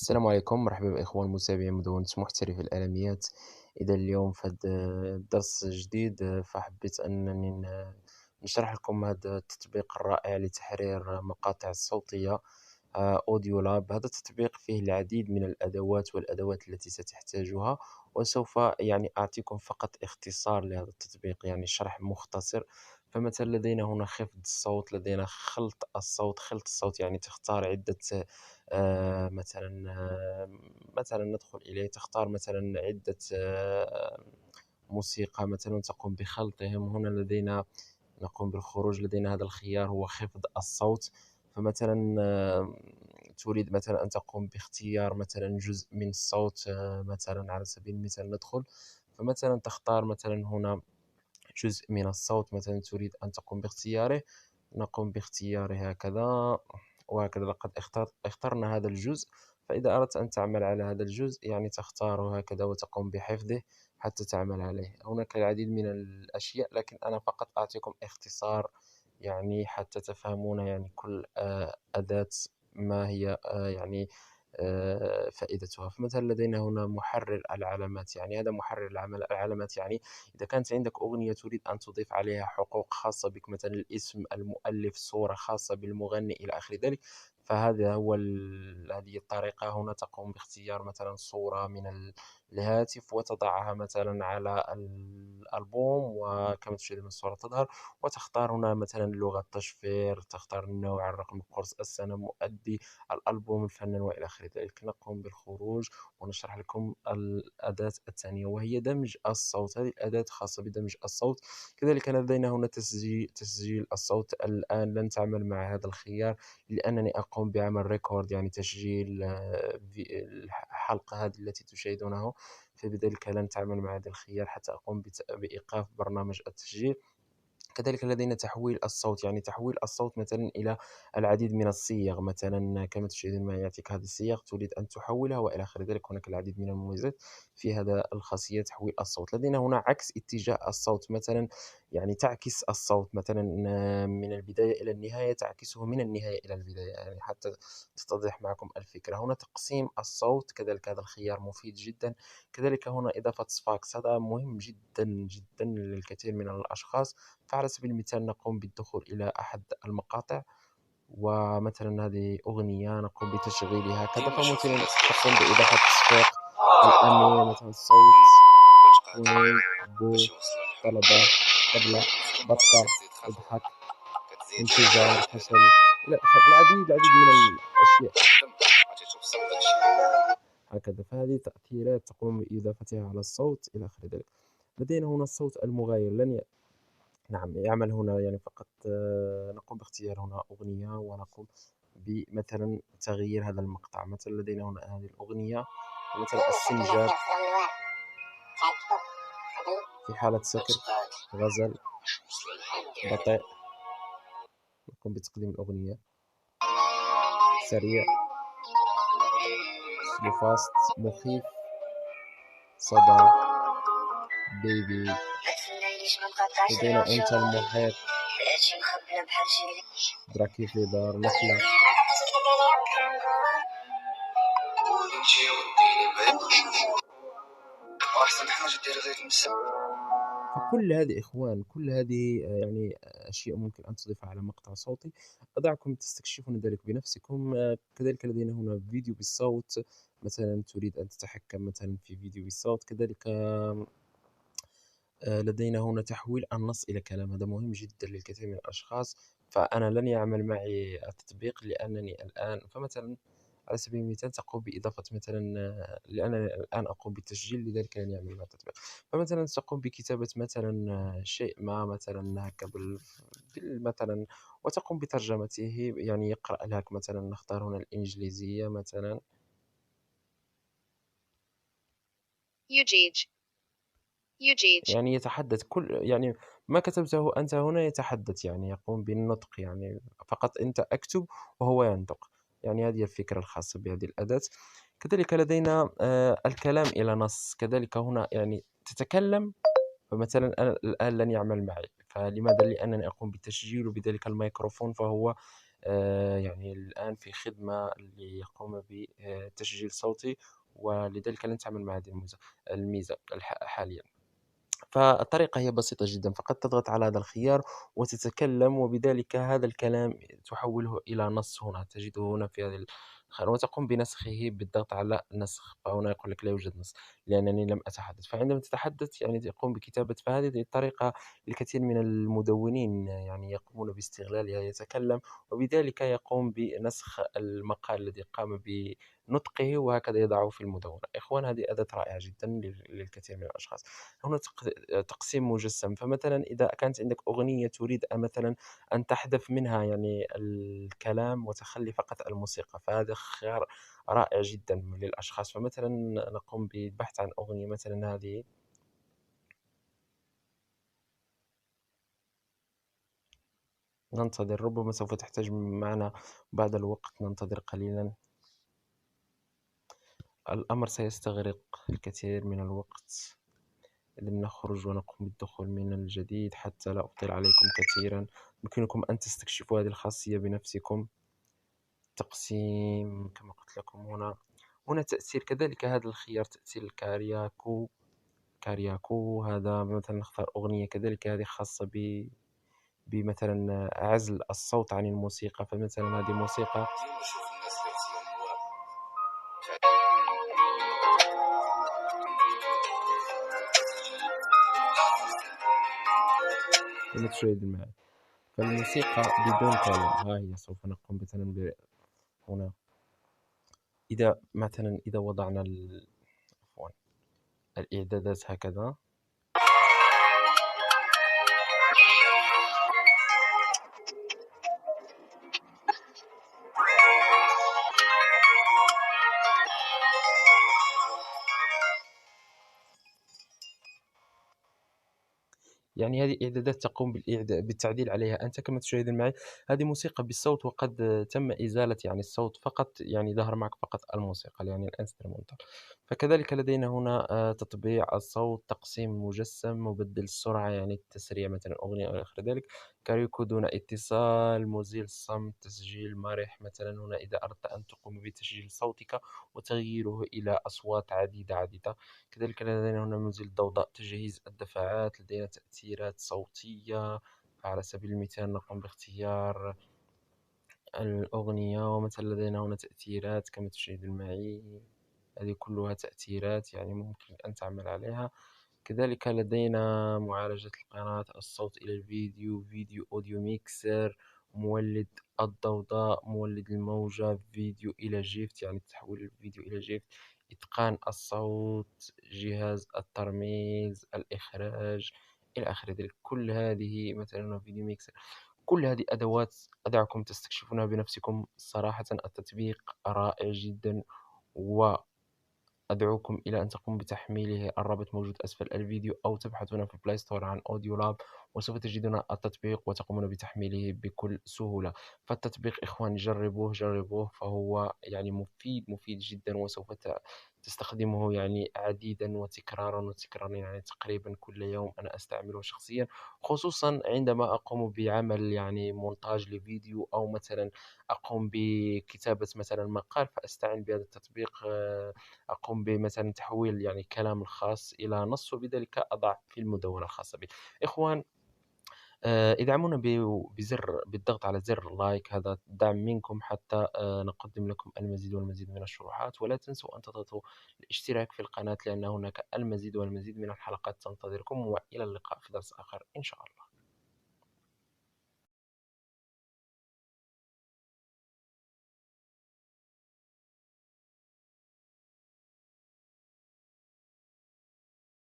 السلام عليكم، مرحبا بالإخوان المتابعين مدونة محترف العالميات. إذا اليوم في هذا الدرس الجديد فحبيت أنني نشرح لكم هذا التطبيق الرائع لتحرير مقاطع الصوتية. أوديو لاب، هذا التطبيق فيه العديد من الأدوات والأدوات التي ستحتاجها، وسوف أعطيكم فقط اختصار لهذا التطبيق، يعني شرح مختصر. فمثلا لدينا هنا خفض الصوت، لدينا خلط الصوت، يعني تختار عدة مثلا ندخل إليه، تختار مثلا عدة موسيقى مثلا تقوم بخلطهم. هنا لدينا نقوم بالخروج، لدينا هذا الخيار هو خفض الصوت. فمثلا تريد مثلا أن تقوم باختيار مثلا جزء من الصوت، مثلا على سبيل المثال ندخل، فمثلا تختار مثلا هنا جزء من الصوت مثلا تريد أن تقوم باختياره. نقوم باختياره هكذا وهكذا. لقد اخترنا هذا الجزء. فإذا أردت أن تعمل على هذا الجزء يعني تختاره هكذا وتقوم بحفظه حتى تعمل عليه. هناك العديد من الأشياء، لكن أنا فقط أعطيكم اختصار يعني حتى تفهمون يعني كل أداة ما هي فائدتها. فمثلا لدينا هنا محرر العلامات، يعني هذا محرر العلامات، يعني إذا كانت عندك أغنية تريد أن تضيف عليها حقوق خاصة بك، مثلا الاسم، المؤلف، صورة خاصة بالمغني إلى آخر ذلك، فهذا هو هذه الطريقة. هنا تقوم باختيار مثلا صورة من الهاتف وتضعها مثلا على الألبوم، وكما تشاهدون الصورة تظهر. وتختار هنا مثلا لغة التشفير، تختار النوع، الرقم، القرص، السنة، مؤدي الألبوم، الفنان وإلى آخر ذلك. نقوم بالخروج ونشرح لكم الأداة الثانية وهي دمج الصوت. هذه الأداة خاصة بدمج الصوت. كذلك لدينا هنا تسجيل الصوت. الآن لن تعمل مع هذا الخيار لأنني أقوم بعمل ريكورد، يعني تسجيل الحلقة هذه التي تشاهدونه. فبذلك لن تعمل مع هذا الخيار حتى أقوم بإيقاف برنامج التسجيل. كذلك لدينا تحويل الصوت، يعني تحويل الصوت مثلا إلى العديد من الصيغ، مثلا كما تشاهدون ما يأتيك هذه الصيغ تريد أن تحولها وإلى آخر ذلك. هناك العديد من المميزات في هذا الخاصية تحويل الصوت. لدينا هنا عكس اتجاه الصوت، مثلا يعني تعكس الصوت مثلا من البداية إلى النهاية، تعكسه من النهاية إلى البداية، يعني حتى تتضح معكم الفكرة. هنا تقسيم الصوت، كذلك هذا الخيار مفيد جدا. كذلك هنا إضافة سفاكس، هذا مهم جدا جدا للكثير من الأشخاص. فعلى سبيل المثال نقوم بالدخول إلى أحد المقاطع، ومثلا هذه أغنية نقوم بتشغيلها كذا، فمثلا تقوم بإضافة تصفيق الأمير، مثلا صوت، هني، بو، طلبة، طبلة، بطة، اضحك، انتظار، فشل، إلى آخر العديد من الأشياء هكذا. فهذه تأثيرات تقوم بإضافتها على الصوت إلى آخر ذلك. لدينا هنا الصوت المغاير، نعم يعمل هنا يعني فقط نقوم باختيار هنا أغنية ونقوم بمثلا تغيير هذا المقطع. مثلا لدينا هنا هذه الأغنية، مثلا السنجاب في حالة سكر، غزل، بطيء. نقوم بتقديم الأغنية سريع، سلو فاست، مخيف، صدى، بيبي. لدينا أنت المحيط، براكي فيدر، نحلة. فكل هذه إخوان، كل هذه يعني أشياء ممكن أن تضيفها على مقطع صوتي. أدعكم تستكشفون ذلك بنفسكم. كذلك لدينا هنا فيديو بالصوت، مثلا تريد أن تتحكم مثلا في فيديو بالصوت. كذلك لدينا هنا تحويل النص إلى كلام، هذا مهم جدا للكثير من الأشخاص. فأنا لن يعمل معي التطبيق لأنني الآن، فمثلا على سبيل المثال تقوم بإضافة مثلا لأنني الآن أقوم بالتسجيل لذلك لن يعمل مع التطبيق. فمثلا تقوم بكتابة مثلا شيء ما مثلا هكا مثلا، وتقوم بترجمته، يعني يقرأ لك. مثلا نختار هنا الإنجليزية مثلا. يجيج يعني يتحدث كل، يعني ما كتبته أنت هنا يتحدث، يعني يقوم بالنطق، يعني فقط أنت أكتب وهو ينطق. يعني هذه الفكرة الخاصة بهذه الأداة. كذلك لدينا الكلام إلى نص. كذلك هنا يعني تتكلم، فمثلا أنا الآن لن يعمل معي. فلماذا؟ لأنني أقوم بالتسجيل، وبذلك الميكروفون فهو يعني الآن في خدمة ليقوم بتسجيل صوتي، ولذلك لن تعمل مع هذه الميزة حاليًا. فالطريقة هي بسيطة جدًا، فقط تضغط على هذا الخيار وتتكلم، وبذلك هذا الكلام تحوّله إلى نص هنا، تجده هنا في هذه الخانة وتقوم بنسخه بالضغط على نسخ، فهنا يقول لك لا يوجد نص لأنني لم أتحدث، فعندما تتحدث يعني تقوم بكتابة، فهذه الطريقة الكثير من المدونين يعني يقومون باستغلالها، يتكلم وبذلك يقوم بنسخ المقال الذي قام بنطقه وهكذا يضعه في المدونة. إخوان، هذه أداة رائعة جدًا للكثير من الأشخاص. هنا تقسيم مجسم، فمثلا إذا كانت عندك أغنية تريد مثلا أن تحذف منها يعني الكلام وتخلي فقط الموسيقى، فهذا خيار رائع جدا للأشخاص. فمثلا نقوم بالبحث عن أغنية مثلا هذه، ننتظر، ربما سوف تحتاج معنا بعض الوقت، ننتظر قليلا، الأمر سيستغرق الكثير من الوقت. إذن نخرج ونقوم بالدخول من الجديد حتى لا أطيل عليكم كثيرا. يمكنكم أن تستكشفوا هذه الخاصية بنفسكم. تقسيم كما قلت لكم، هنا تأثير كذلك، هذا الخيار تأثير الكارياكو، كارياكو هذا مثلا نختار أغنية كذلك هذه خاصة بمثلا عزل الصوت عن الموسيقى، فمثلا هذه موسيقى كما تشاهدون معي، فالموسيقى بدون كلام. ها هي سوف نقوم مثلا هنا، إذا مثلا إذا وضعنا عفوا الإعدادات هكذا، يعني هذه إعدادات تقوم بالتعديل عليها أنت كما تشاهدون معي. هذه موسيقى بالصوت، وقد تم إزالة يعني الصوت، فقط يعني ظهر معك فقط الموسيقى يعني الانسترومنتال. فكذلك لدينا هنا تطبيع الصوت، تقسيم مجسم، مبدل السرعة يعني التسريع مثلا أغنية أو إلى آخر ذلك، كاريوكو دون اتصال، مزيل الصمت، تسجيل مرح. مثلا هنا إذا أردت أن تقوم بتسجيل صوتك وتغييره إلى أصوات عديدة. كذلك لدينا هنا منزل الضوضاء، تجهيز الدفعات، لدينا تأثيرات صوتية، فعلى سبيل المثال نقوم باختيار الأغنية، ومثلا لدينا هنا تأثيرات كما تشاهدون معي، هذه كلها تأثيرات يعني ممكن أن تعمل عليها. كذلك لدينا معالجة القناة، الصوت إلى الفيديو، فيديو أوديو ميكسر، مولد الضوضاء، مولد الموجة، فيديو إلى جيفت يعني تحويل الفيديو إلى جيفت، إتقان الصوت، جهاز الترميز، الإخراج إلى آخر ذلك. كل هذه مثلا فيديو ميكسر، كل هذه أدوات أدعكم تستكشفونها بنفسكم. صراحة التطبيق رائع جدا، و أدعوكم إلى أن تقوموا بتحميله، الرابط موجود أسفل الفيديو، أو تبحثون في بلاي ستور عن أوديو لاب وسوف تجدون التطبيق وتقومون بتحميله بكل سهولة. فالتطبيق إخواني جربوه جربوه، فهو يعني مفيد جدا، وسوف تستخدمه يعني عديدا وتكرارا وتكرارا، يعني تقريبا كل يوم أنا أستعمله شخصيا، خصوصا عندما أقوم بعمل يعني مونتاج لفيديو، أو مثلا أقوم بكتابة مثلا مقال، فأستعين بهذا التطبيق. أقوم بمثلا تحويل يعني كلام الخاص إلى نص، وبذلك أضع في المدونة الخاصة بي. إخوان، ادعمونا بالضغط على زر لايك، هذا دعم منكم حتى نقدم لكم المزيد والمزيد من الشروحات. ولا تنسوا أن تضغطوا الاشتراك في القناة، لأن هناك المزيد والمزيد من الحلقات تنتظركم، وإلى اللقاء في درس آخر إن شاء الله.